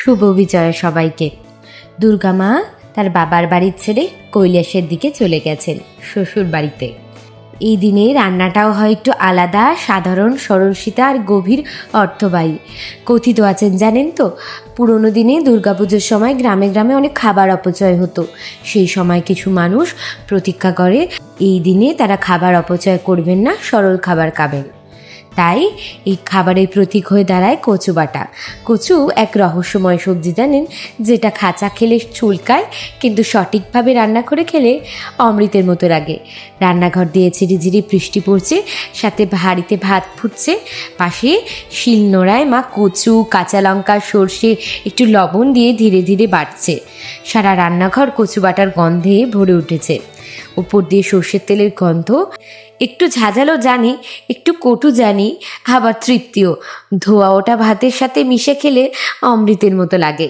শুভ বিজয়া সবাইকে। দুর্গা মা তার বাবার বাড়ির ছেড়ে কৈলাসের দিকে চলে গেছেন শ্বশুর বাড়িতে। এই দিনে রান্নাটাও হয় একটু আলাদা, সাধারণ, সরলসিতা আর গভীর অর্থবাহী। কথিত আছেন জানেন তো, পুরনো দিনে দুর্গাপুজোর সময় গ্রামে গ্রামে অনেক খাবার অপচয় হতো। সেই সময় কিছু মানুষ প্রতিজ্ঞা করে এই দিনে তারা খাবার অপচয় করবেন না, সরল খাবার খাবেন। তাই এই খাবারের প্রতীক হয়ে দাঁড়ায় কচুবাটা। কচু এক রহস্যময় সবজি জানেন, যেটা খাঁচা খেলে চুলকায়, কিন্তু সঠিকভাবে রান্না করে খেলে অমৃতের মতো লাগে। রান্নাঘর দিয়ে ঝিরিঝিরি বৃষ্টি পড়ছে, সাথে হাঁড়িতে ভাত ফুটছে, পাশে শিলনোড়ায় মা কচু, কাঁচা লঙ্কা, সর্ষে, একটু লবণ দিয়ে ধীরে ধীরে বাটছে। সারা রান্নাঘর কচু বাটার গন্ধে ভরে উঠেছে। উপর দিয়ে সর্ষের তেলের গন্ধ, একটু ঝাঁঝালো জানি, একটু কটু জানি, আবার তৃপ্তিও। ধোয়া ওটা ভাতের সাথে মিশে খেলে অমৃতের মতো লাগে।